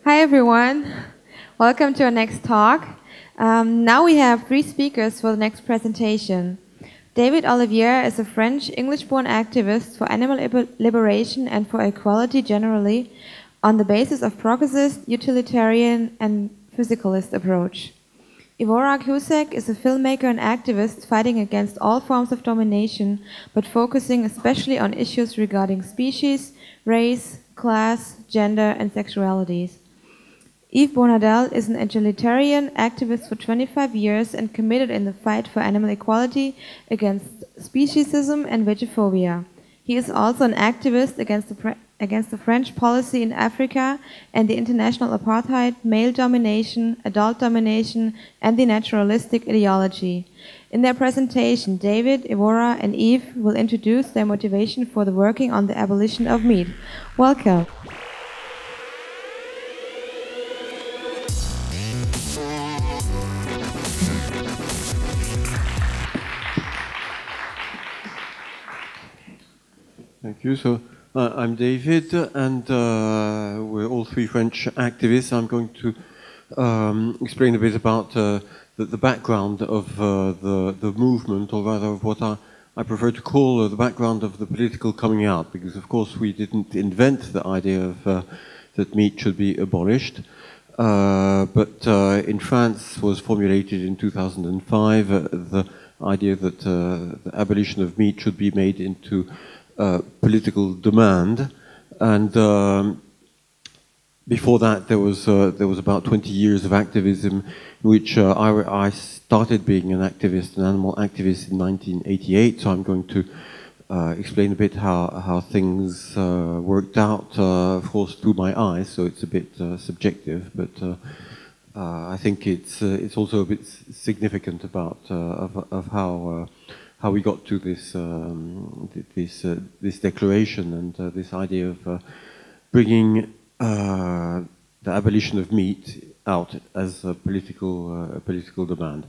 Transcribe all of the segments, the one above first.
Hi everyone, welcome to our next talk. Now we have 3 speakers for the next presentation. David Olivier is a French English-born activist for animal liberation and for equality generally on the basis of progressist, utilitarian and physicalist approach. Cusack is a filmmaker and activist fighting against all forms of domination, but focusing especially on issues regarding species, race, class, gender and sexualities. Bonnadel is an egalitarian activist for 25 years and committed in the fight for animal equality against speciesism and vegophobia. He is also an activist against the French policy in Africa and the international apartheid, male domination, adult domination, and the naturalistic ideology. In their presentation, David, Evora, and Yves will introduce their motivation for the working on the abolition of meat. Welcome. Thank you. So I'm David, and we're all 3 French activists. I'm going to explain a bit about the background of the movement, or rather of what I prefer to call the background of the political coming out, because of course we didn't invent the idea of that meat should be abolished, but in France was formulated in 2005 the idea that the abolition of meat should be made into political demand, and before that there was about 20 years of activism in which I started being an activist, an animal activist in 1988. So I'm going to explain a bit how things worked out, of course through my eyes. So it's a bit subjective, but I think it's also a bit significant about of how we got to this this declaration and this idea of bringing the abolition of meat out as a political demand.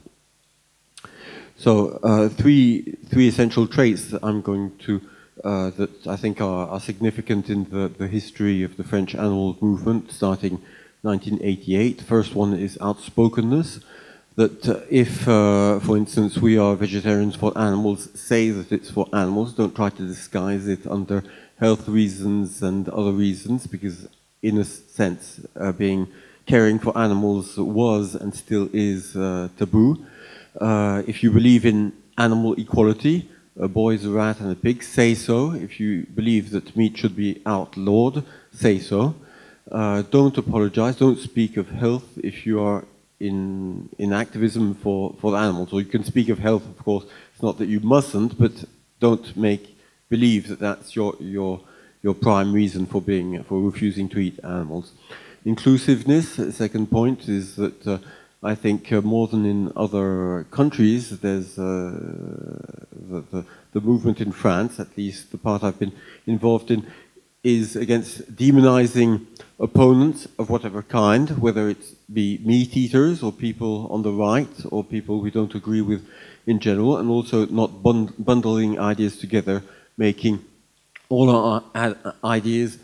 So three essential traits that I'm going to that I think are significant in the history of the French animal movement starting 1988. The first one is outspokenness. That if, for instance, we are vegetarians for animals, say that it's for animals, don't try to disguise it under health reasons and other reasons, because in a sense, caring for animals was and still is taboo. If you believe in animal equality, a boy is a rat and a pig, say so. If you believe that meat should be outlawed, say so. Don't apologize, don't speak of health if you are in activism for the animals, or you can speak of health, of course. It's not that you mustn't, but don't believe that that's your prime reason for refusing to eat animals. Inclusiveness, the second point, is that I think more than in other countries, there's the movement in France, at least the part I've been involved in, is against demonizing opponents of whatever kind, whether it be meat eaters or people on the right or people we don't agree with in general, and also not bundling ideas together, making all our ideas,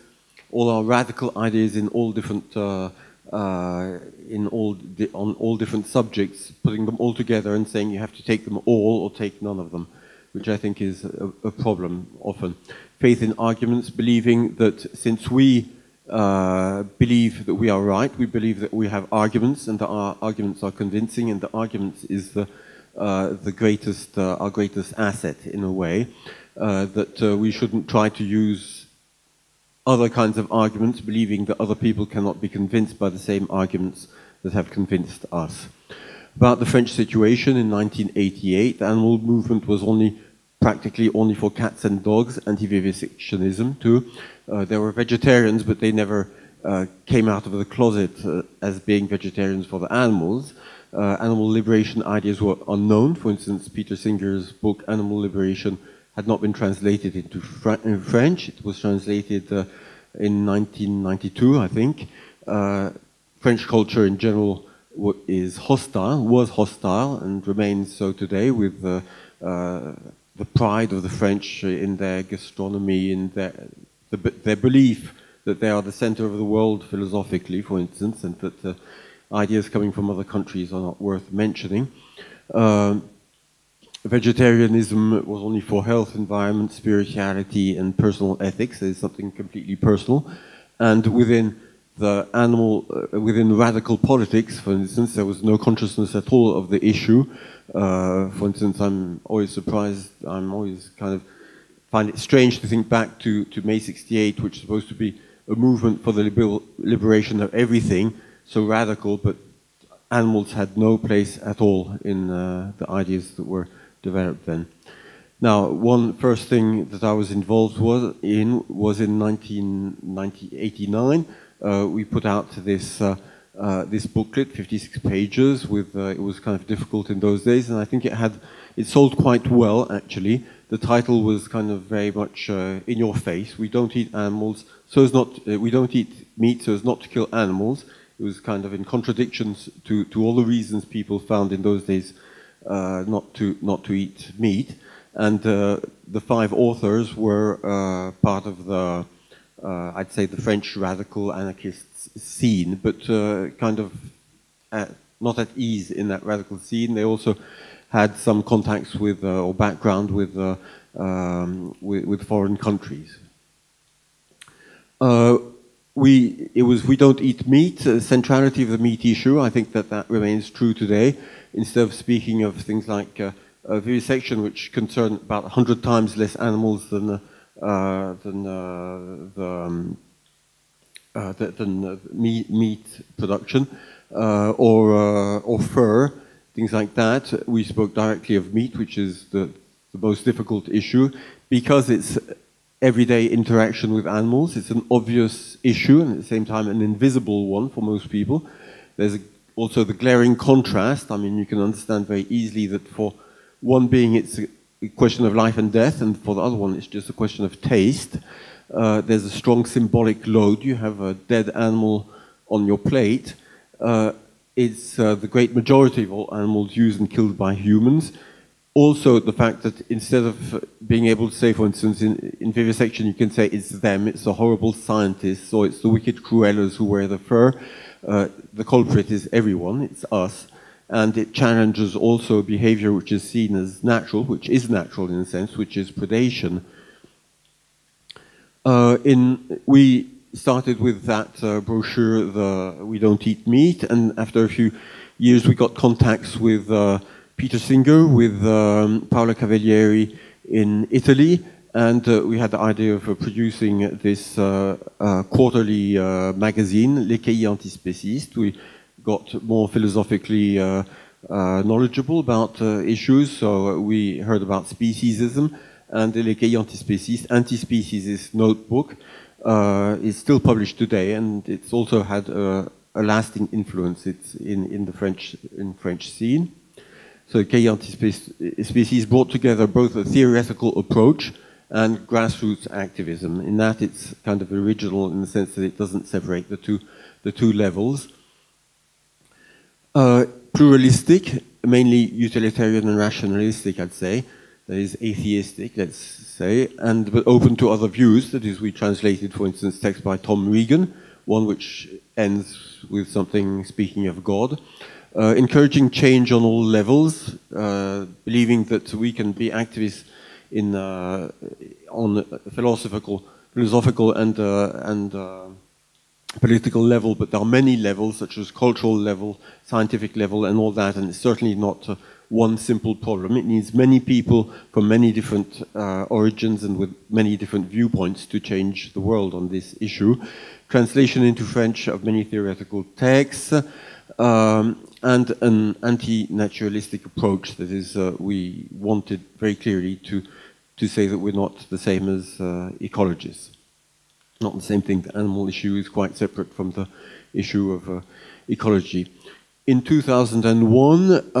all our radical ideas in all different on all different subjects, putting them all together and saying you have to take them all or take none of them, which I think is a problem often. Faith in arguments, believing that since we believe that we are right, we believe that we have arguments, and that our arguments are convincing, and the arguments is our greatest asset in a way. That we shouldn't try to use other kinds of arguments, believing that other people cannot be convinced by the same arguments that have convinced us. About the French situation in 1988, the animal movement was practically only for cats and dogs, anti-vivisectionism too. There were vegetarians, but they never came out of the closet as being vegetarians for the animals. Animal liberation ideas were unknown. For instance, Peter Singer's book Animal Liberation had not been translated into French. It was translated in 1992, I think. French culture in general was hostile, and remains so today, with the pride of the French in their gastronomy, in their belief that they are the center of the world philosophically, for instance, and that ideas coming from other countries are not worth mentioning. Vegetarianism was only for health, environment, spirituality, and personal ethics. There's something completely personal. And within the within radical politics, for instance, there was no consciousness at all of the issue. For instance, I'm always surprised, I'm always kind of find it strange to think back to May 68, which is supposed to be a movement for the liberation of everything, so radical, but animals had no place at all in the ideas that were developed then. Now, one first thing that I was involved in 1989. We put out this this booklet, 56 pages, with it was kind of difficult in those days, and I think it sold quite well actually. The title was kind of very much in your face. We don't eat animals, so as not. We don't eat meat, so as not to kill animals. It was kind of in contradictions to all the reasons people found in those days not to eat meat. And the 5 authors were part of the I'd say the French radical anarchist scene, but kind of not at ease in that radical scene. They also had some contacts with or background with foreign countries. We don't eat meat. The centrality of the meat issue, I think that remains true today. Instead of speaking of things like vivisection, which concern about 100 times less animals than meat production, or fur, things like that. We spoke directly of meat, which is the most difficult issue, because it's everyday interaction with animals. It's an obvious issue, and at the same time an invisible one for most people. There's also the glaring contrast. I mean, you can understand very easily that for one being it's a question of life and death, and for the other one it's just a question of taste. There's a strong symbolic load. You have a dead animal on your plate. It's the great majority of all animals used and killed by humans. Also, the fact that instead of being able to say, for instance, in vivisection, you can say it's them, it's the horrible scientists, or it's the wicked Cruellas who wear the fur. The culprit is everyone, it's us. And it challenges also behavior which is seen as natural, which is natural in a sense, which is predation. We started with that brochure, We Don't Eat Meat, and after a few years we got contacts with Peter Singer, with Paola Cavalieri in Italy, and we had the idea of producing this quarterly magazine, Les Cahiers Antispécistes. We got more philosophically knowledgeable about issues, so we heard about speciesism, and Les Cahiers Antispécistes, Antispeciesist Notebook, is still published today, and it's also had a lasting influence. It's in the French scene. So Cahiers Antispécistes brought together both a theoretical approach and grassroots activism. In that, it's kind of original in the sense that it doesn't separate the two levels. Pluralistic, mainly utilitarian and rationalistic, I'd say. That is atheistic, let's say, but open to other views. That is, we translated, for instance, text by Tom Regan, one which ends with something speaking of God. Encouraging change on all levels, believing that we can be activists on philosophical and political level, but there are many levels, such as cultural level, scientific level, and all that, and it's certainly not one simple problem. It needs many people from many different origins and with many different viewpoints to change the world on this issue. Translation into French of many theoretical texts, and an anti-naturalistic approach. That is, we wanted very clearly to say that we're not the same as ecologists. Not the same thing. The animal issue is quite separate from the issue of ecology. In 2001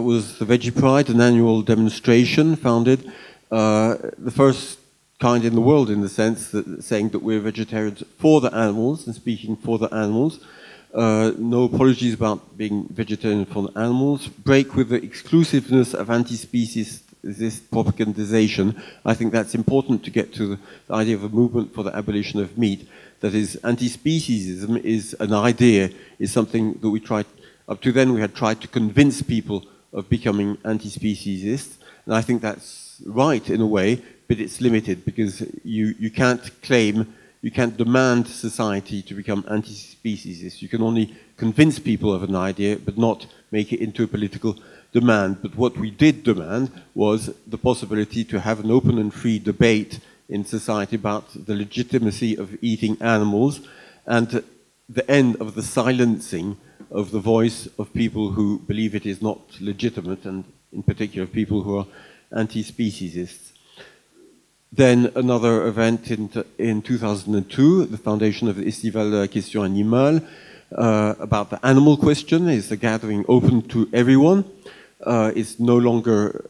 was the Veggie Pride, an annual demonstration founded, the first kind in the world, in the sense that saying that we're vegetarians for the animals and speaking for the animals. No apologies about being vegetarian for the animals. Break with the exclusiveness of anti-species propagandization. I think that's important to get to the idea of a movement for the abolition of meat. That is, anti-speciesism is an idea, is something that we tried, up to then we had tried to convince people of becoming anti-speciesists, and I think that's right in a way, but it's limited because you can't claim, you can't demand society to become anti-speciesist. You can only convince people of an idea, but not make it into a political demand. But what we did demand was the possibility to have an open and free debate in society about the legitimacy of eating animals and the end of the silencing of the voice of people who believe it is not legitimate, and in particular people who are anti-speciesists. Then another event in 2002, the foundation of the Festival de la Question Animale, about the animal question, is a gathering open to everyone. It's no longer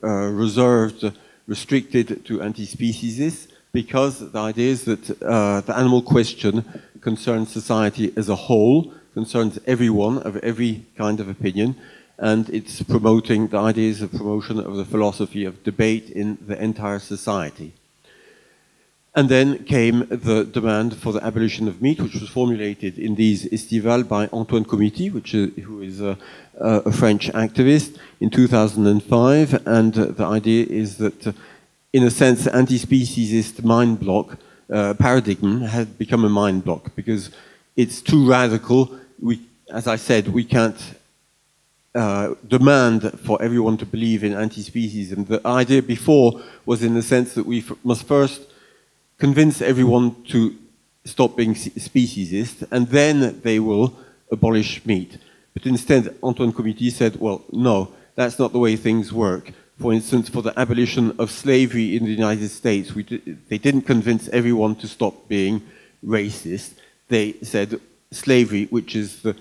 restricted to anti-speciesists, because the idea is that the animal question concerns society as a whole, concerns everyone of every kind of opinion, and it's promoting the ideas of promotion of the philosophy of debate in the entire society. And then came the demand for the abolition of meat, which was formulated in these estivales by Antoine Comity, who is a French activist, in 2005. And the idea is that, in a sense, the anti-speciesist mind block paradigm had become a mind block because it's too radical. As I said, we can't demand for everyone to believe in anti-speciesism. The idea before was in the sense that we must first convince everyone to stop being speciesist, and then they will abolish meat. But instead, Antoine Comity said, well, no, that's not the way things work. For instance, for the abolition of slavery in the United States, they didn't convince everyone to stop being racist. They said slavery, which is the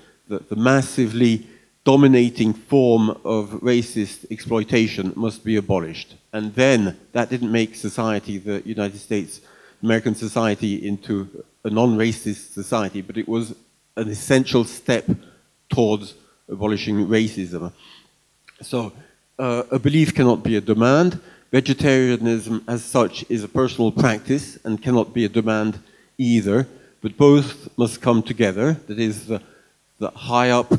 massively dominating form of racist exploitation, must be abolished. And then that didn't make society, the United States, American society, into a non-racist society, but it was an essential step towards abolishing racism. So a belief cannot be a demand. Vegetarianism as such is a personal practice and cannot be a demand either, but both must come together. That is, the high up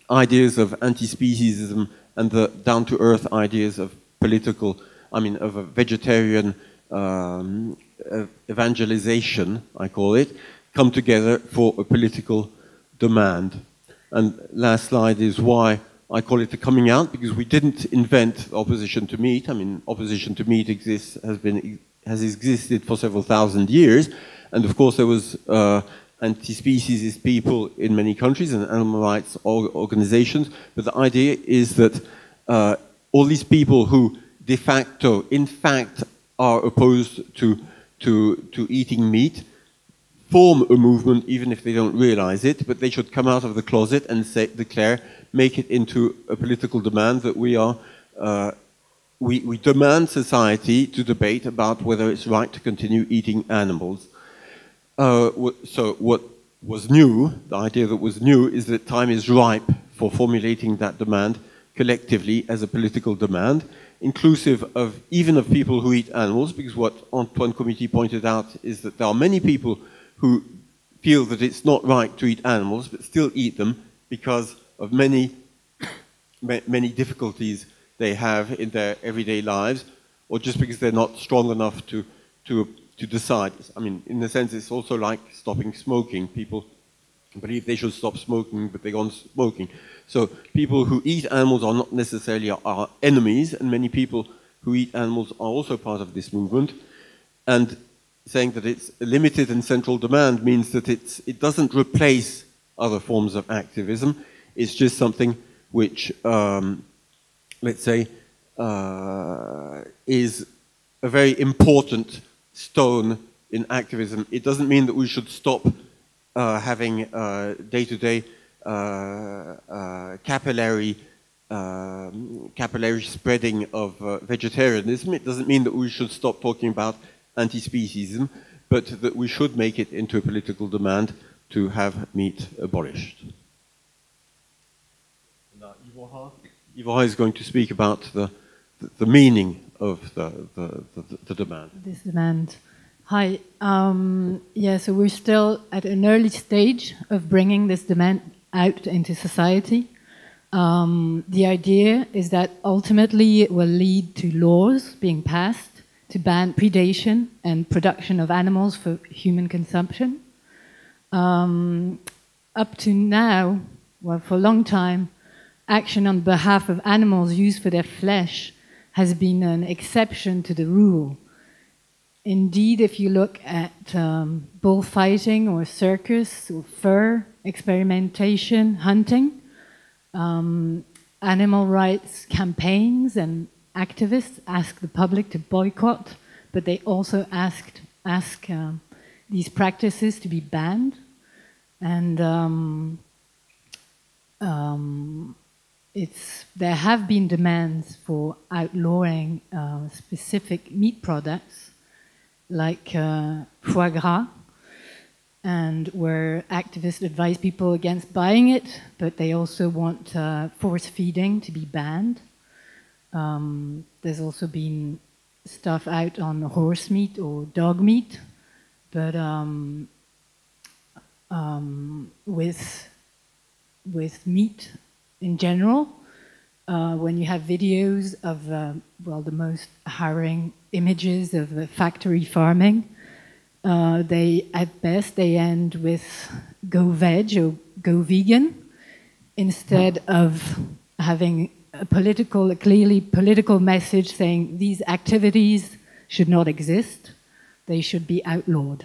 ideas of anti-speciesism and the down-to-earth ideas of of a vegetarian evangelization, I call it, come together for a political demand. And last slide is why I call it the coming out, because we didn't invent opposition to meat. I mean, opposition to meat has existed for several thousand years, and of course there was anti-speciesist people in many countries and animal rights organizations, but the idea is that all these people who de facto, in fact, are opposed to eating meat form a movement, even if they don't realize it, but they should come out of the closet and declare, make it into a political demand that we demand society to debate about whether it's right to continue eating animals. So what was new, the idea that was new, is that time is ripe for formulating that demand collectively as a political demand, inclusive of even of people who eat animals, because what Antoine Comity pointed out is that there are many people who feel that it's not right to eat animals, but still eat them because of many difficulties they have in their everyday lives, or just because they're not strong enough to decide. I mean, in a sense, it's also like stopping smoking. People believe they should stop smoking, but they go on smoking. So people who eat animals are not necessarily our enemies, and many people who eat animals are also part of this movement. And saying that it's a limited and central demand means that it doesn't replace other forms of activism. It's just something which, let's say, is a very important stone in activism. It doesn't mean that we should stop having day-to-day capillary spreading of vegetarianism. It doesn't mean that we should stop talking about anti-speciesism, but that we should make it into a political demand to have meat abolished. Now, Yvonne is going to speak about the meaning of the demand. This demand. Hi. Yeah, so we're still at an early stage of bringing this demand out into society. The idea is that ultimately it will lead to laws being passed to ban predation and production of animals for human consumption. Up to now, well, for a long time, action on behalf of animals used for their flesh has been an exception to the rule. Indeed, if you look at bullfighting or circus or fur experimentation, hunting, animal rights campaigns and activists ask the public to boycott, but they also ask these practices to be banned. And there have been demands for outlawing specific meat products like foie gras, and where activists advise people against buying it, but they also want force feeding to be banned. There's also been stuff out on horse meat or dog meat, but with meat in general, when you have videos of well, the most harrowing images of factory farming, at best they end with go veg or go vegan, instead of having a clearly political message saying these activities should not exist, they should be outlawed.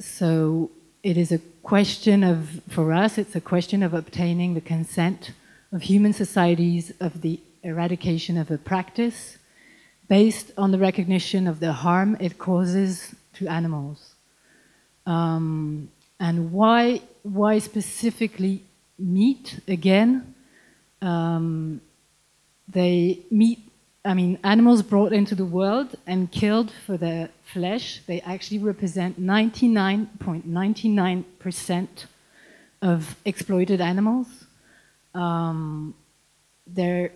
So it is a question of, for us, it's a question of obtaining the consent of human societies of the eradication of a practice based on the recognition of the harm it causes to animals. And why specifically meat? Again, animals brought into the world and killed for their flesh, they actually represent 99.99% of exploited animals. There are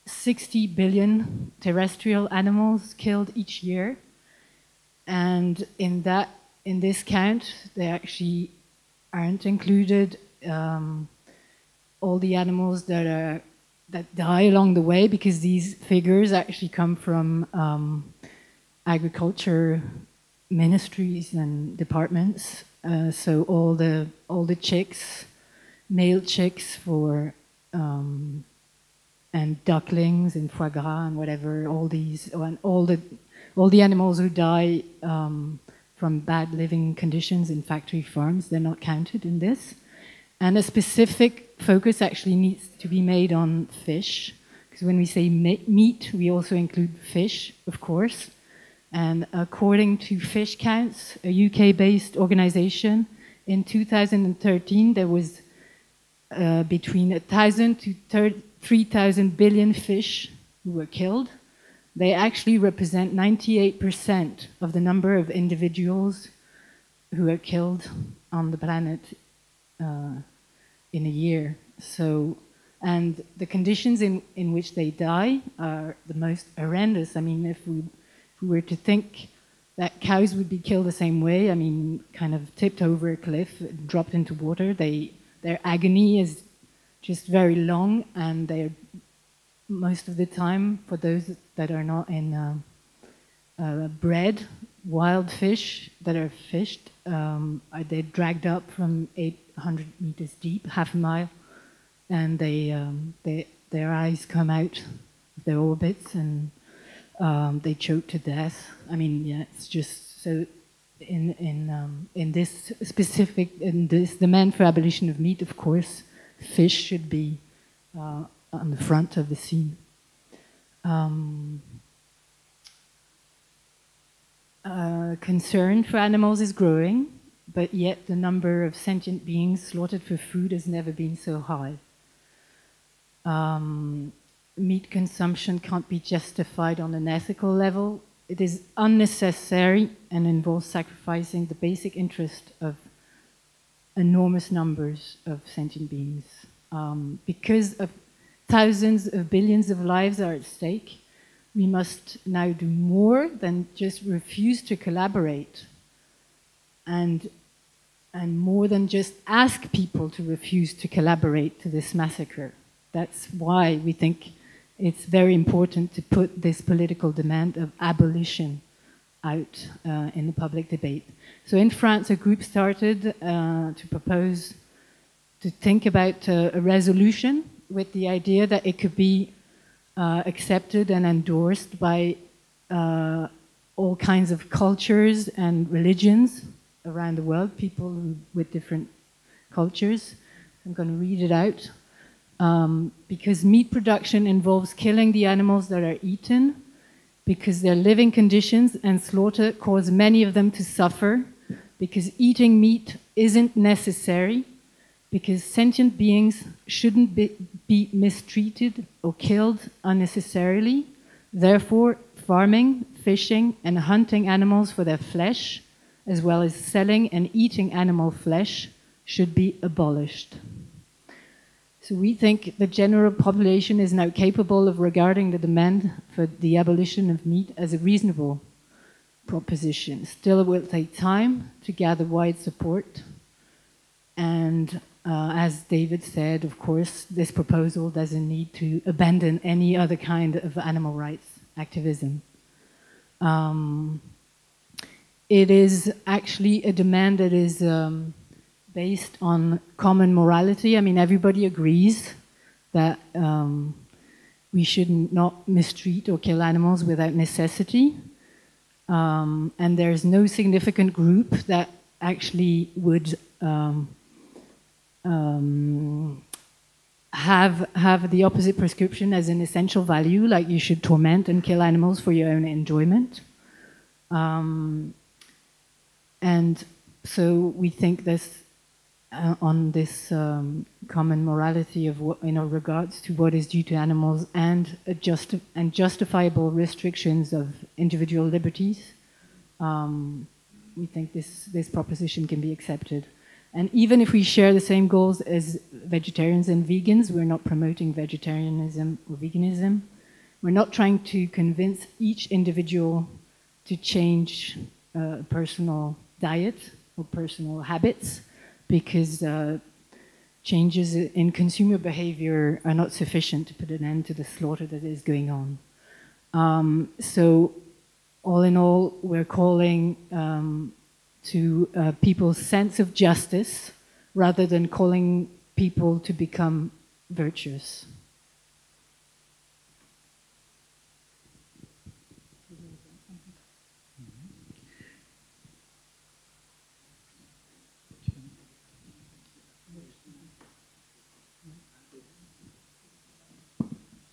60 billion terrestrial animals killed each year, and in this count, they actually aren't included all the animals that die along the way, because these figures actually come from agriculture ministries and departments. So all the chicks, male chicks for and ducklings and foie gras and whatever, all the animals who die from bad living conditions in factory farms, they're not counted in this. And a specific focus actually needs to be made on fish, because when we say meat, we also include fish, of course. And according to Fish Counts, a UK-based organization, in 2013 there was between 1,000 to 3,000 billion fish who were killed. They actually represent 98% of the number of individuals who are killed on the planet in a year. So, and the conditions in which they die are the most horrendous. I mean, if we were to think that cows would be killed the same way, I mean, kind of tipped over a cliff, dropped into water, their agony is just very long, and they're most of the time, for those that are not in bred wild fish that are fished, they're dragged up from 800 meters deep, half a mile, and their eyes come out of their orbits, and they choke to death. I mean, yeah, it's just so. In this demand for abolition of meat, of course, fish should be on the front of the scene. Concern for animals is growing, but yet the number of sentient beings slaughtered for food has never been so high. Meat consumption can't be justified on an ethical level. It is unnecessary and involves sacrificing the basic interest of enormous numbers of sentient beings. Because of thousands of billions of lives are at stake, we must now do more than just refuse to collaborate, and more than just ask people to refuse to collaborate to this massacre. That's why we think it's very important to put this political demand of abolition out in the public debate. So in France, a group started to propose, to think about a resolution with the idea that it could be accepted and endorsed by all kinds of cultures and religions around the world, people with different cultures. I'm going to read it out. Because meat production involves killing the animals that are eaten, because their living conditions and slaughter cause many of them to suffer, because eating meat isn't necessary, because sentient beings shouldn't be mistreated or killed unnecessarily. Therefore, farming, fishing, and hunting animals for their flesh, as well as selling and eating animal flesh, should be abolished. So we think the general population is now capable of regarding the demand for the abolition of meat as a reasonable proposition. Still, it will take time to gather wide support. And as David said, of course, this proposal doesn't need to abandon any other kind of animal rights activism. It is actually a demand that is based on common morality. I mean, everybody agrees that we should not mistreat or kill animals without necessity. And there's no significant group that actually would have the opposite prescription as an essential value, like you should torment and kill animals for your own enjoyment. And so we think this on this common morality of what, regards to what is due to animals and justifiable restrictions of individual liberties, we think this proposition can be accepted. And even if we share the same goals as vegetarians and vegans, we're not promoting vegetarianism or veganism. We're not trying to convince each individual to change personal diet or personal habits, because changes in consumer behavior are not sufficient to put an end to the slaughter that is going on. So all in all, we're calling to people's sense of justice rather than calling people to become virtuous.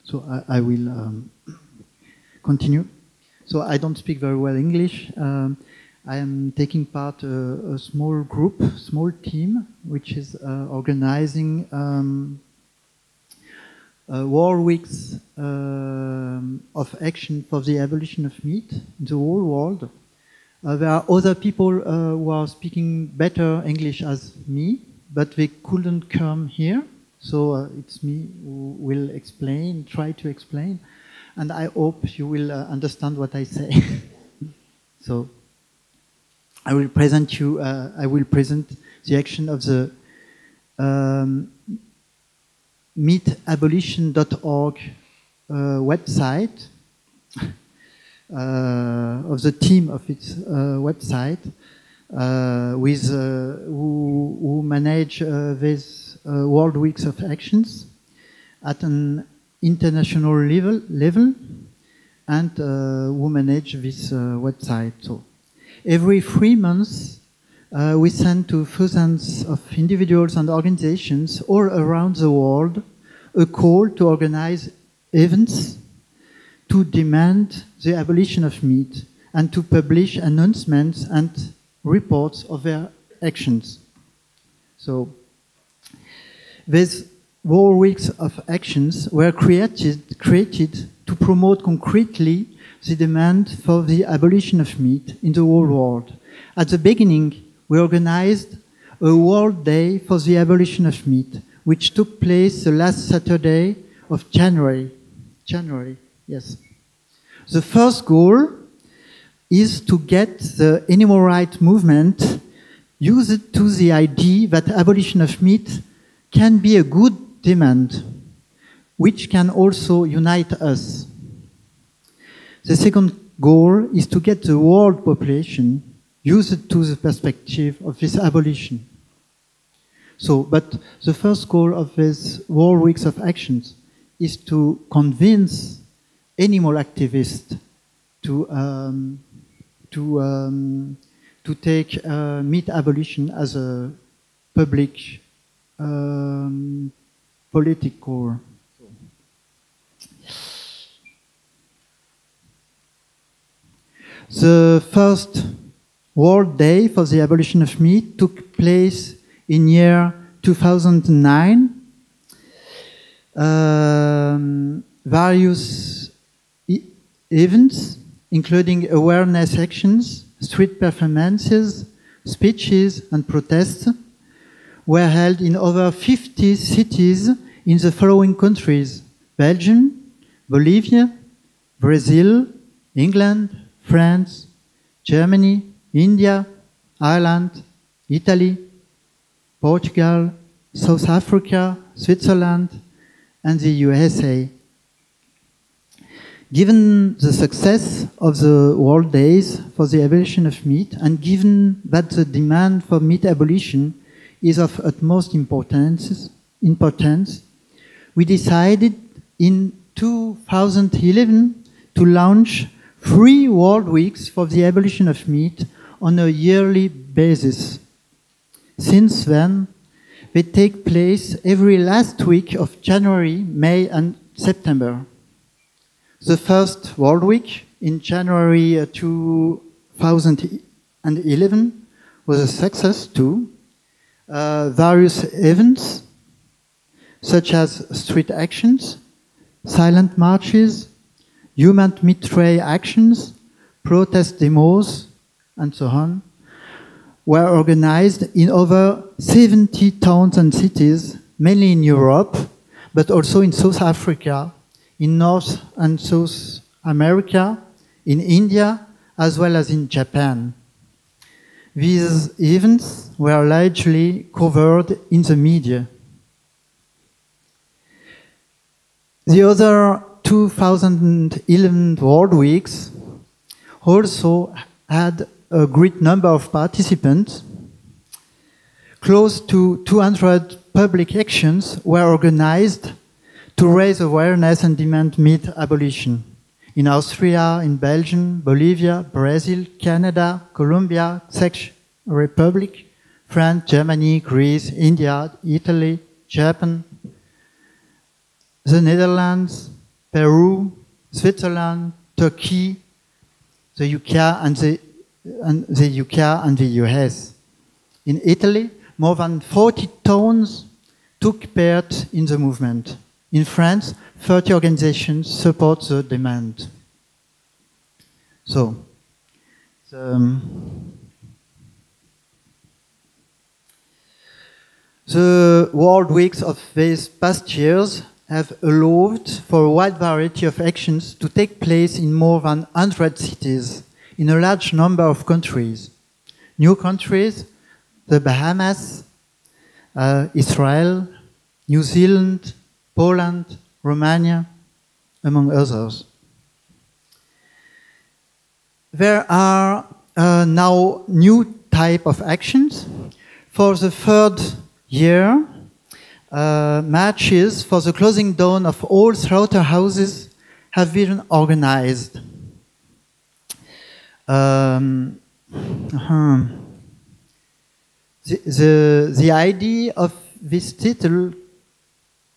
So I will continue. So I don't speak very well English. I am taking part a small group, small team, which is organizing war weeks of action for the abolition of meat in the whole world. There are other people who are speaking better English as me, but they couldn't come here. So it's me who will explain, try to explain, and I hope you will understand what I say. So I will present the action of the meatabolition.org website, of the team of its website, who manage these World Weeks of Actions at an international level, and who manage this website. So every 3 months, we send to thousands of individuals and organizations all around the world a call to organize events to demand the abolition of meat and to publish announcements and reports of their actions. So these World Weeks of Actions were created to promote concretely the demand for the abolition of meat in the whole world. At the beginning, we organized a World Day for the abolition of meat, which took place the last Saturday of January, yes. The first goal is to get the animal rights movement used to the idea that abolition of meat can be a good demand, which can also unite us. The second goal is to get the world population used to the perspective of this abolition. So, but the first goal of this World Weeks of Actions is to convince animal activists to take meat abolition as a public political. The first World Day for the Abolition of Meat took place in year 2009. Various events, including awareness actions, street performances, speeches and protests, were held in over 50 cities in the following countries: Belgium, Bolivia, Brazil, England, France, Germany, India, Ireland, Italy, Portugal, South Africa, Switzerland, and the USA. Given the success of the World Days for the abolition of meat, and given that the demand for meat abolition is of utmost importance, we decided in 2011 to launch 3 World Weeks for the abolition of meat on a yearly basis. Since then, they take place every last week of January, May, and September. The first World Week in January 2011 was a success too. Various events, such as street actions, silent marches, human meat tray actions, protest demos, and so on, were organized in over 70 towns and cities, mainly in Europe, but also in South Africa, in North and South America, in India, as well as in Japan. These events were largely covered in the media. The other 2011 World Weeks also had a great number of participants. Close to 200 public actions were organized to raise awareness and demand meat abolition in Austria, in Belgium, Bolivia, Brazil, Canada, Colombia, Czech Republic, France, Germany, Greece, India, Italy, Japan, the Netherlands, Peru, Switzerland, Turkey, the UK and the US. In Italy, more than 40 towns took part in the movement. In France, 30 organizations support the demand. So, the World Weeks of these past years have allowed for a wide variety of actions to take place in more than 100 cities, in a large number of countries. New countries, the Bahamas, Israel, New Zealand, Poland, Romania, among others. There are now new type of actions. For the third year, matches for the closing down of all slaughterhouses have been organized. The idea of this title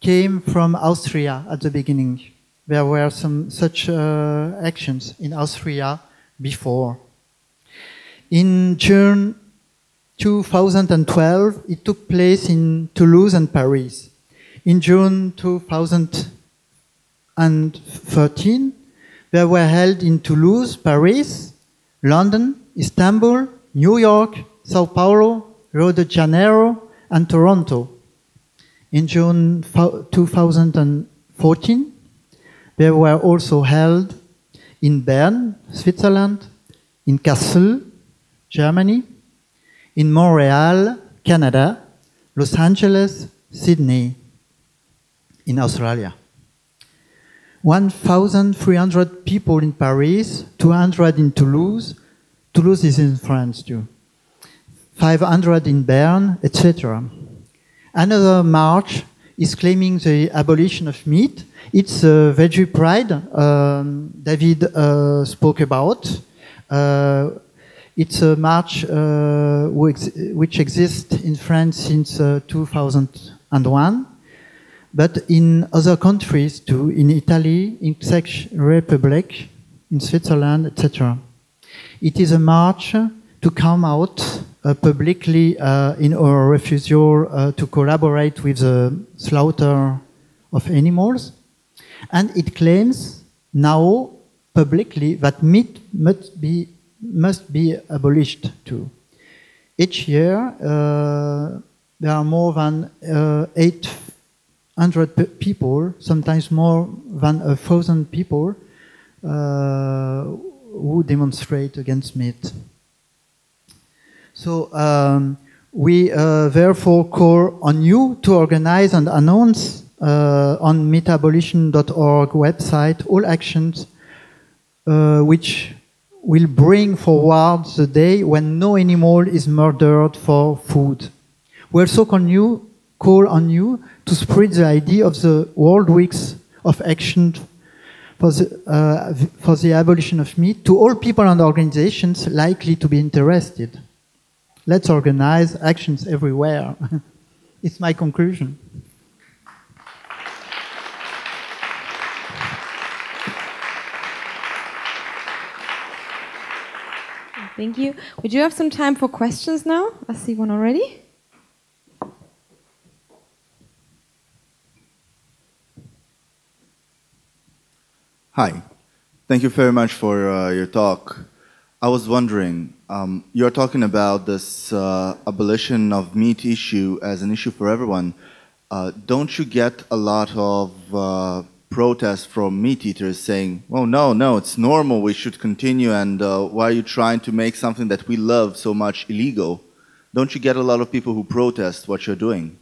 came from Austria at the beginning. There were some such actions in Austria before. In June 2012, it took place in Toulouse and Paris. In June 2013, they were held in Toulouse, Paris, London, Istanbul, New York, Sao Paulo, Rio de Janeiro, and Toronto. In June 2014, they were also held in Bern, Switzerland, in Kassel, Germany, in Montreal, Canada, Los Angeles, Sydney, in Australia. 1,300 people in Paris, 200 in Toulouse. Toulouse is in France too. 500 in Bern, etc. Another march is claiming the abolition of meat. It's Veggie Pride, David spoke about. It's a march which exists in France since 2001, but in other countries too, in Italy, in Czech Republic, in Switzerland, etc. It is a march to come out publicly in our refusal to collaborate with the slaughter of animals. And it claims now publicly that meat must be abolished too. Each year, there are more than 800 people, sometimes more than 1,000 people, who demonstrate against meat. So we therefore call on you to organize and announce on meatabolition.org website all actions which will bring forward the day when no animal is murdered for food. We also call on you to spread the idea of the World Weeks of Action for the abolition of meat to all people and organizations likely to be interested. Let's organize actions everywhere. It's my conclusion. Thank you. We do have some time for questions now. I see one already. Hi. Thank you very much for your talk. I was wondering, you're talking about this abolition of meat issue as an issue for everyone. Don't you get a lot of protests from meat eaters saying, oh, no, it's normal, we should continue, and why are you trying to make something that we love so much illegal? Don't you get a lot of people who protest what you're doing?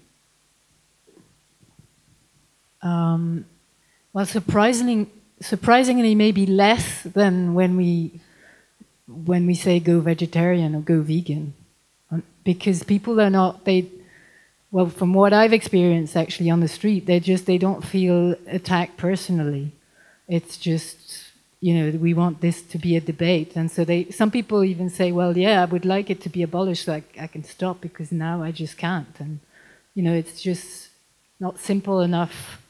Well, surprisingly maybe less than when we say go vegetarian or go vegan, because people are not, well, from what I've experienced actually on the street, they don't feel attacked personally. It's just, we want this to be a debate. And so some people even say, well, yeah, I would like it to be abolished so I can stop, because now I just can't. And, it's just not simple enough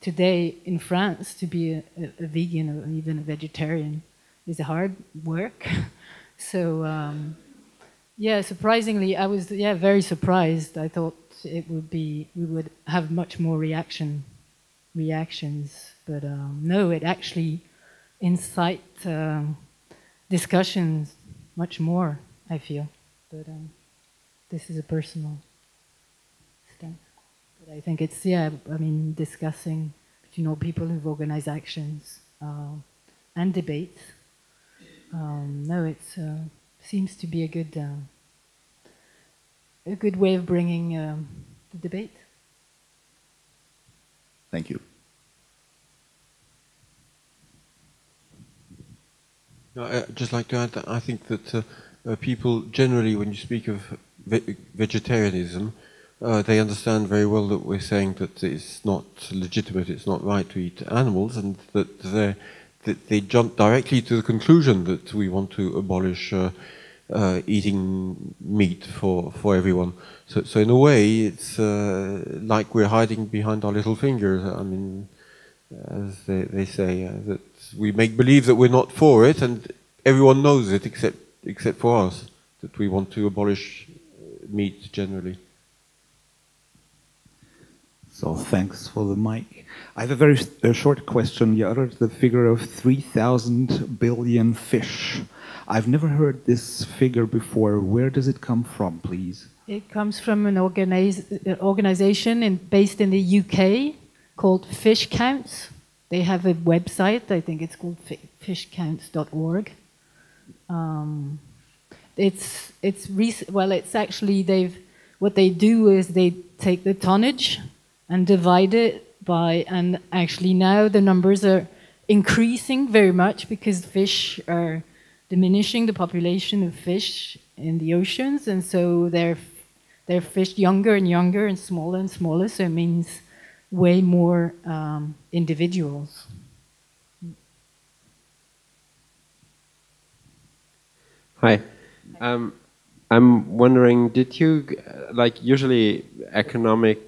today in France to be a vegan or even a vegetarian. It's hard work. So, yeah, surprisingly, I was very surprised. I thought we would have much more reactions, but no, it actually incites discussions much more, I feel. But this is a personal stance. But I think it's, discussing between people who've organized actions and debates. No, it seems to be a good way of bringing the debate. Thank you. I'd just like to add that I think that people generally, when you speak of vegetarianism, they understand very well that we're saying that it's not legitimate, it's not right to eat animals, and that they jump directly to the conclusion that we want to abolish eating meat for everyone. So in a way, it's like we're hiding behind our little fingers. I mean, as they say, that we make believe that we're not for it, and everyone knows it except for us, that we want to abolish meat generally. So thanks for the mic. I have a very short question. You uttered the figure of 3,000 billion fish. I've never heard this figure before. Where does it come from, please? It comes from an organization based in the UK called Fish Counts. they have a website. I think it's called fishcounts.org. It's actually what they do is they take the tonnage and divide it by, and actually now the numbers are increasing very much because fish are diminishing, the population of fish in the oceans, and so they're fished younger and younger and smaller, so it means way more individuals. Hi. I'm wondering, did you, usually economic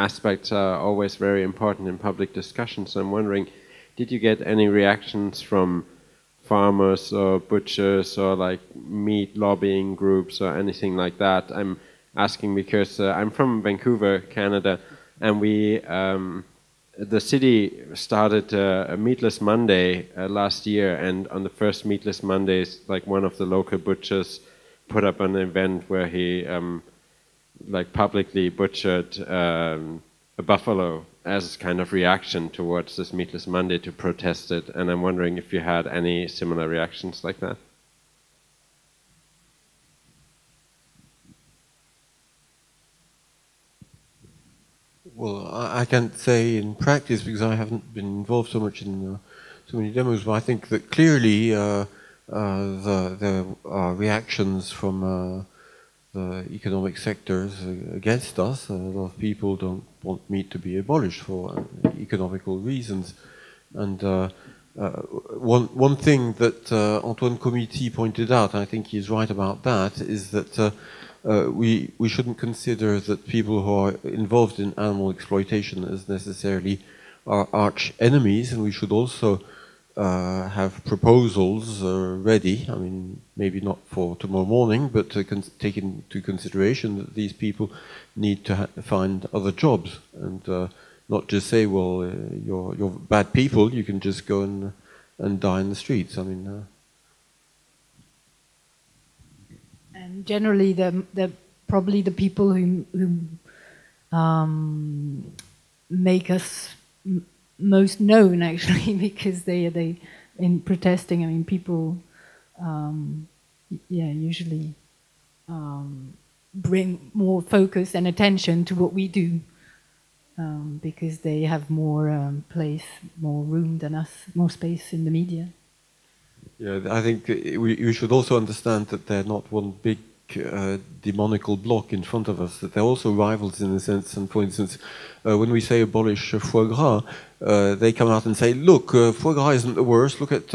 aspects are always very important in public discussions, so I'm wondering, did you get any reactions from farmers or butchers or meat lobbying groups or anything like that? I'm asking because I'm from Vancouver, Canada, and the city started a Meatless Monday last year, and on the first Meatless Mondays, one of the local butchers put up an event where he publicly butchered a buffalo as kind of reaction towards this Meatless Monday to protest it, and I'm wondering if you had any similar reactions like that. Well, I can't say in practice because I haven't been involved so much in so many demos, but I think that clearly there are reactions from the economic sectors against us. A lot of people don't want meat to be abolished for economical reasons. And one thing that Antoine Comité pointed out, and I think he's right about that, is that we shouldn't consider that people who are involved in animal exploitation as necessarily our arch enemies, and we should also have proposals ready. I mean, maybe not for tomorrow morning, but to take into consideration that these people need to find other jobs, and not just say, well, you're bad people, you can just go and die in the streets. I mean. And generally, probably the people who make us most known, actually, because they in protesting. I mean, people, usually bring more focus and attention to what we do because they have more more room than us, more space in the media. Yeah, I think we should also understand that they're not one big demonical block in front of us, that they're also rivals in a sense. And for instance, when we say abolish foie gras, they come out and say, look, foie gras isn't the worst, look at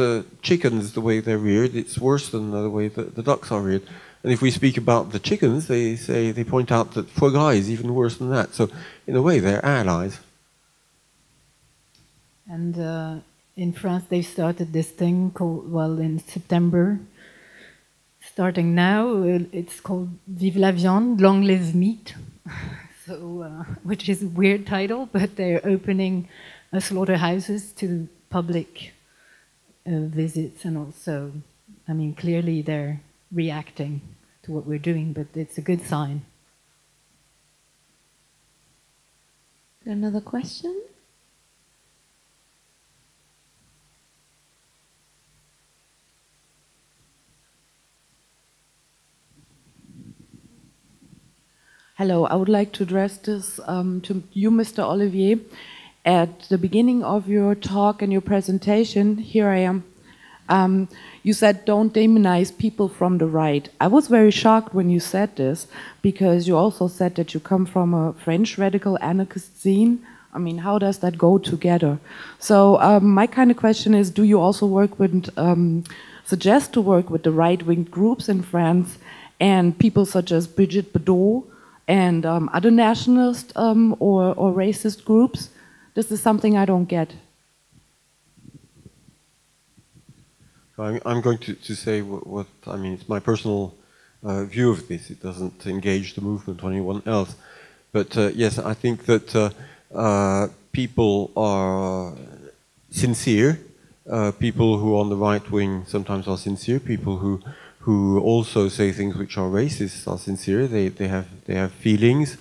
chickens, the way they're reared, it's worse than the way the ducks are reared. And if we speak about the chickens, they point out that foie gras is even worse than that. So in a way, they're allies. And in France, they started this thing called, in September, starting now, it's called Vive la viande, long live meat. So, which is a weird title, but they're opening slaughterhouses to public visits, and also, I mean, clearly they're reacting to what we're doing, but it's a good sign. Another question? Hello, I would like to address this to you, Mr. Olivier. At the beginning of your talk and your presentation, here I am, you said don't demonize people from the right. I was very shocked when you said this, because you also said that you come from a French radical anarchist scene. I mean, how does that go together? So my kind of question is, do you also work with, suggest to work with the right-wing groups in France and people such as Brigitte Bardot, and other nationalist or racist groups? This is something I don't get. I'm going to say what I mean. It's my personal view of this. It doesn't engage the movement or anyone else. But yes, I think that people are sincere. People who are on the right wing sometimes are sincere. People who also say things which are racist are sincere. They have feelings.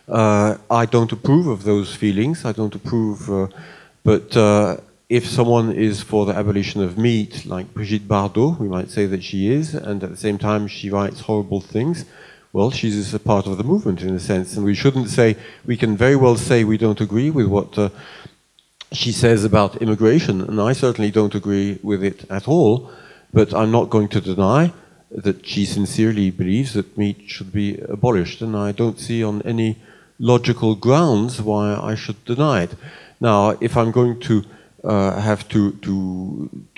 I don't approve of those feelings. I don't approve But if someone is for the abolition of meat, like Brigitte Bardot, we might say that she is, and at the same time she writes horrible things, well, she's a part of the movement in a sense, and we shouldn't say, we can very well say we don't agree with what she says about immigration, and I certainly don't agree with it at all, but I'm not going to deny that she sincerely believes that meat should be abolished, and I don't see on any logical grounds why I should deny it. Now, if I'm going to have to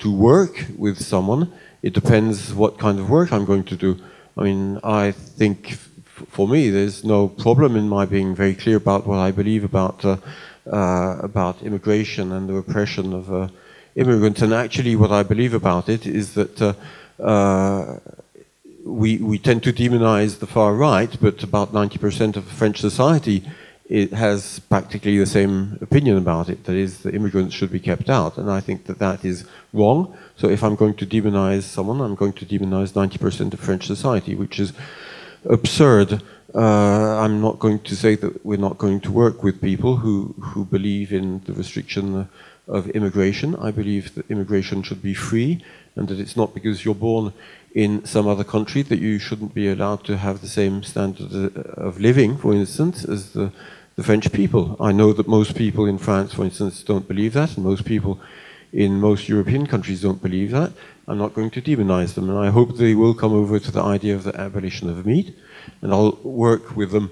work with someone, it depends what kind of work I'm going to do. I mean, I think for me, there's no problem in my being very clear about what I believe about immigration and the repression of immigrants. And actually, what I believe about it is that we tend to demonize the far right, but about 90% of French society has practically the same opinion about it. That is, the immigrants should be kept out, and I think that that is wrong. So if I'm going to demonize someone, I'm going to demonize 90% of French society, which is absurd. I'm not going to say that we're not going to work with people who believe in the restriction of immigration. I believe that immigration should be free, and that it's not because you're born in some other country that you shouldn't be allowed to have the same standard of living, for instance, as the French people. I know that most people in France, for instance, don't believe that, and most people in most European countries don't believe that. I'm not going to demonize them, and I hope they will come over to the idea of the abolition of meat, and I'll work with them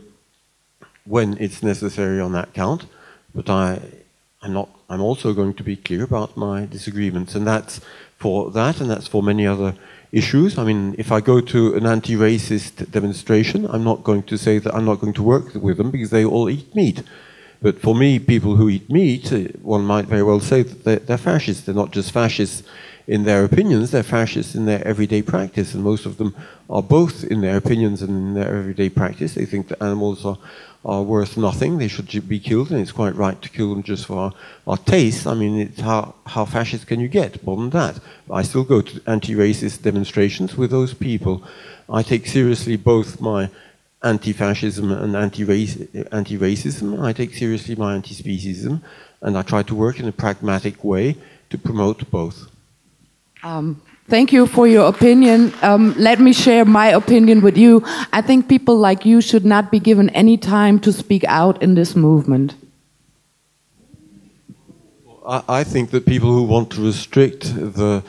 when it's necessary on that count. But I'm also going to be clear about my disagreements, and that's for that, and that's for many other issues. I mean, if I go to an anti-racist demonstration, I'm not going to say that I'm not going to work with them because they all eat meat. But for me, people who eat meat, one might very well say that they're fascists. They're not just fascists in their opinions, they're fascists in their everyday practice, and most of them are both in their opinions and in their everyday practice. They think that animals are worth nothing, they should be killed, and it's quite right to kill them just for our taste. I mean, it's how fascist can you get more than that? I still go to anti-racist demonstrations with those people. I take seriously both my anti-fascism and anti-racism. I take seriously my anti-speciesism, and I try to work in a pragmatic way to promote both. Thank you for your opinion. Let me share my opinion with you. I think people like you should not be given any time to speak out in this movement. I think that people who want to restrict the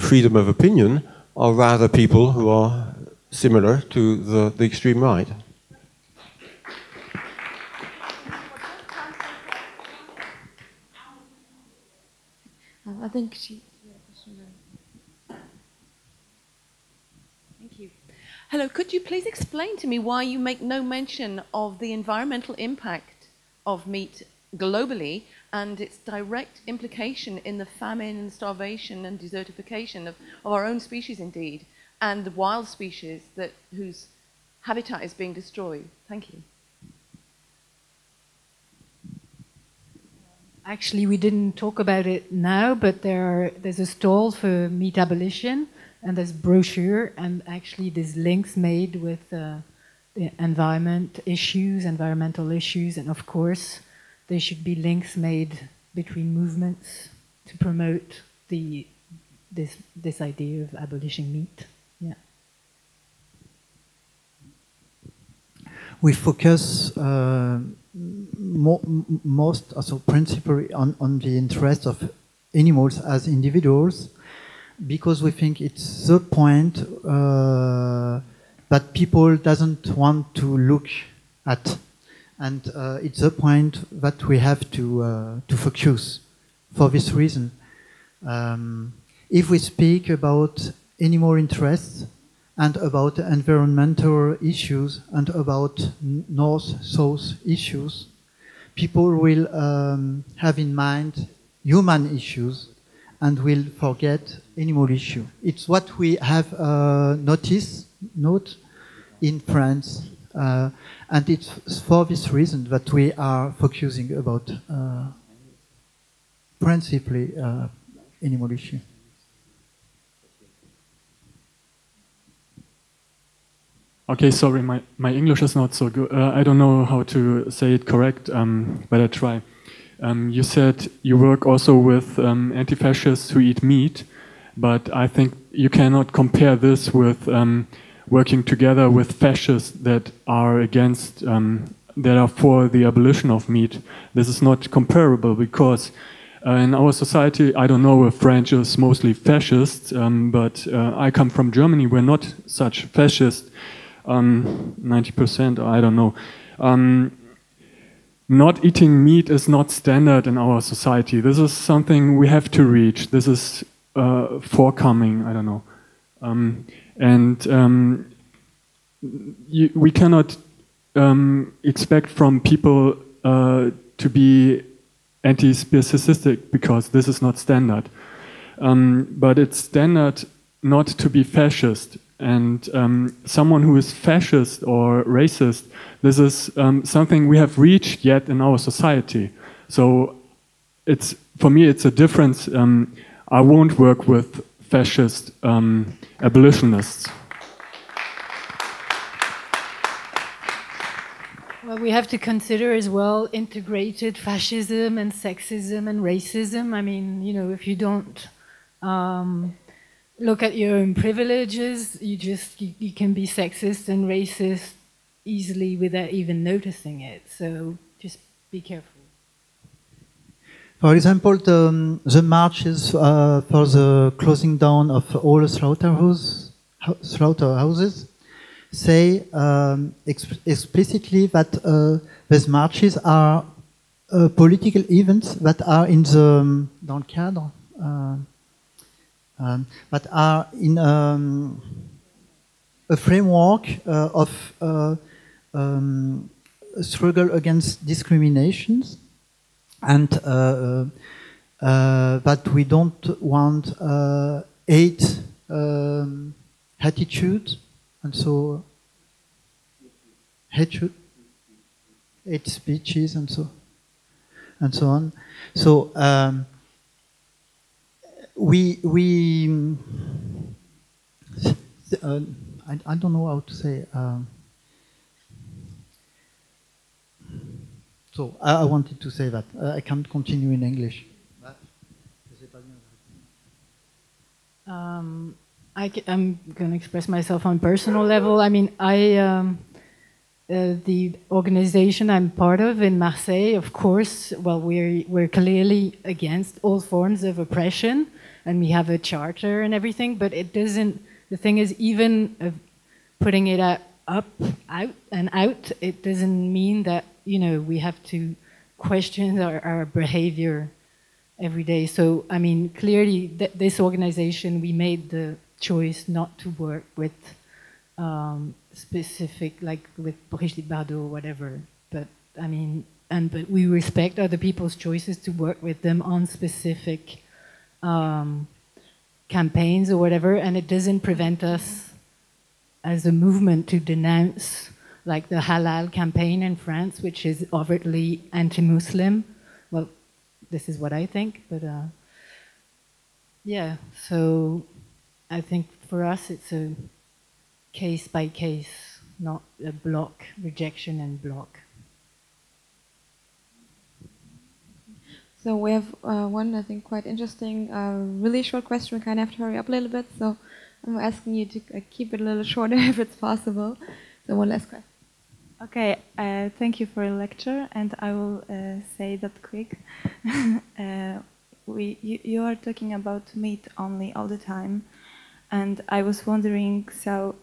freedom of opinion are rather people who are similar to the extreme right. I think she... Thank you. Hello, could you please explain to me why you make no mention of the environmental impact of meat globally and its direct implication in the famine and starvation and desertification of our own species indeed, and the wild species whose habitat is being destroyed? Thank you. Actually, we didn't talk about it now, but there's a stall for meat abolition, and there's brochure, and actually there's links made with the environmental issues, and of course there should be links made between movements to promote this idea of abolishing meat. Yeah. We focus most, also principally, on the interest of animals as individuals, because we think it's the point that people doesn't want to look at, and it's the point that we have to focus. For this reason, if we speak about animal interests and about environmental issues and about north-south issues, people will have in mind human issues and will forget animal issue. It's what we have note in France, and it's for this reason that we are focusing about principally animal issue. Okay, sorry, my English is not so good. I don't know how to say it correct, but I try. You said you work also with anti-fascists who eat meat, but I think you cannot compare this with working together with fascists that are against, that are for the abolition of meat. This is not comparable because in our society, I don't know if French is mostly fascist, but I come from Germany. We're not such fascist, 90%, I don't know. Not eating meat is not standard in our society. This is something we have to reach. This is forthcoming, I don't know. We cannot expect from people to be anti-speciesistic because this is not standard. But it's standard not to be fascist. And someone who is fascist or racist, this is something we have reached yet in our society. So for me, it's a difference. I won't work with fascist abolitionists. Well, we have to consider as well integrated fascism and sexism and racism. I mean, you know, if you don't look at your own privileges, you can be sexist and racist easily without even noticing it. So just be careful. For example, the marches for the closing down of all the slaughterhouses say explicitly that these marches are political events that are in the dans le cadre, that are in a framework of struggle against discriminations, and that we don't want hate attitude, and so hatred, hate speeches, and so on. So I don't know how to say. So I wanted to say that. I can't continue in English. I'm going to express myself on personal level. I mean, the organization I'm part of in Marseille, of course, well, we're clearly against all forms of oppression, and we have a charter and everything, but it doesn't, the thing is, even putting it out, it doesn't mean that, you know, we have to question our behavior every day. So, I mean, clearly, this organization, we made the choice not to work with specific, like with Brigitte Bardot or whatever. But, I mean, but we respect other people's choices to work with them on specific campaigns or whatever, and it doesn't prevent us as a movement to denounce like the halal campaign in France, which is overtly anti-Muslim. Well, this is what I think, but yeah, so I think for us it's a case by case, not a block, rejection and block. So we have one, I think, quite interesting, really short question. We kind of have to hurry up a little bit, so I'm asking you to keep it a little shorter if it's possible. So one last question. Okay, thank you for your lecture, and I will say that quick. You are talking about meat only all the time, and I was wondering, so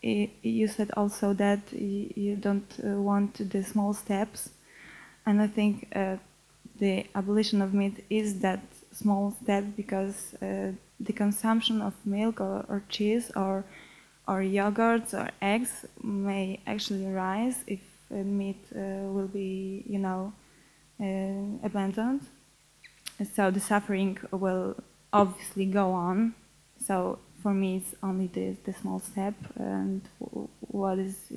you said also that you don't want the small steps, and I think the abolition of meat is that small step, because the consumption of milk or cheese or yogurts or eggs may actually rise if meat will be, you know, abandoned. So the suffering will obviously go on. So for me, it's only the small step. And what is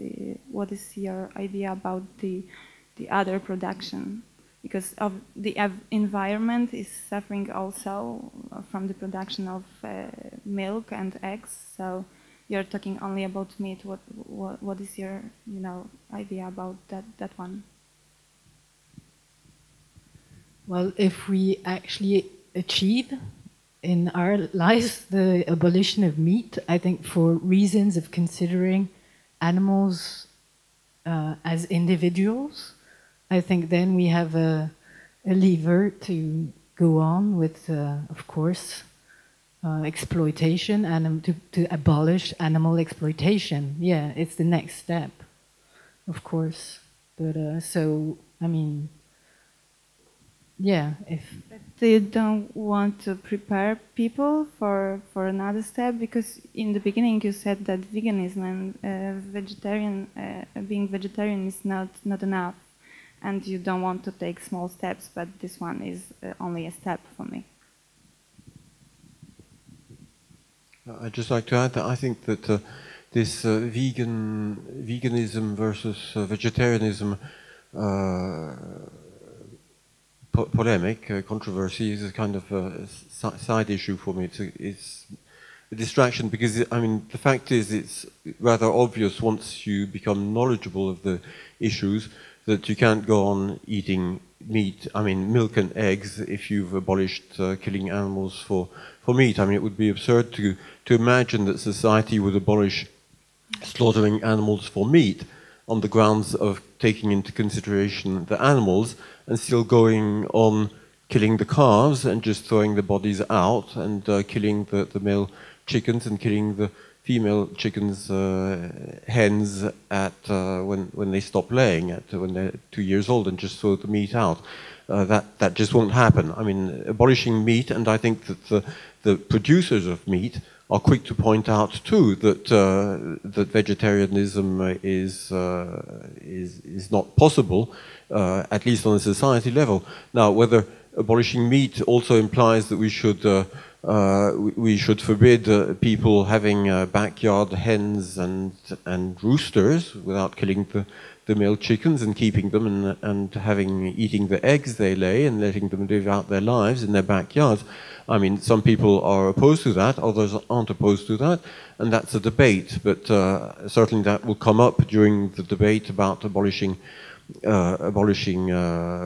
your idea about the other production? Because of the environment is suffering also from the production of milk and eggs. So you're talking only about meat. What is your, you know, idea about that one? Well, if we actually achieve in our lives the abolition of meat, I think for reasons of considering animals as individuals, I think then we have a lever to go on with, of course, exploitation and to abolish animal exploitation. Yeah, it's the next step, of course. But so, I mean, yeah, if they don't want to prepare people for another step, because in the beginning you said that veganism and being vegetarian is not enough, and you don't want to take small steps, but this one is only a step for me. I'd just like to add that I think that this veganism versus vegetarianism polemic, controversy is a kind of side issue for me. It's a distraction, because I mean the fact is it's rather obvious once you become knowledgeable of the issues that you can't go on eating meat, I mean milk and eggs, if you've abolished killing animals for meat. I mean it would be absurd to imagine that society would abolish slaughtering animals for meat on the grounds of taking into consideration the animals, and still going on killing the calves and just throwing the bodies out, and killing the male chickens and killing the female chickens, hens at when they stop laying, when they're 2 years old, and just throw the meat out. That just won't happen. I mean, abolishing meat, and I think that the producers of meat are quick to point out too that that vegetarianism is not possible, at least on a society level. Now, whether abolishing meat also implies that we should forbid people having backyard hens and roosters without killing the male chickens and keeping them and eating the eggs they lay and letting them live out their lives in their backyards. I mean, some people are opposed to that, others aren't opposed to that, and that's a debate. But certainly that will come up during the debate about abolishing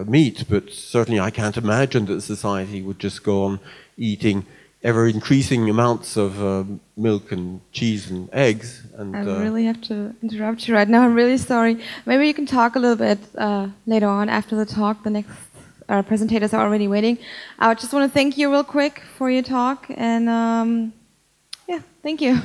meat. But certainly I can't imagine that society would just go on eating ever-increasing amounts of milk and cheese and eggs. And I really have to interrupt you right now. I'm really sorry. Maybe you can talk a little bit later on after the talk. The next presentators are already waiting. I just want to thank you real quick for your talk. And yeah, thank you.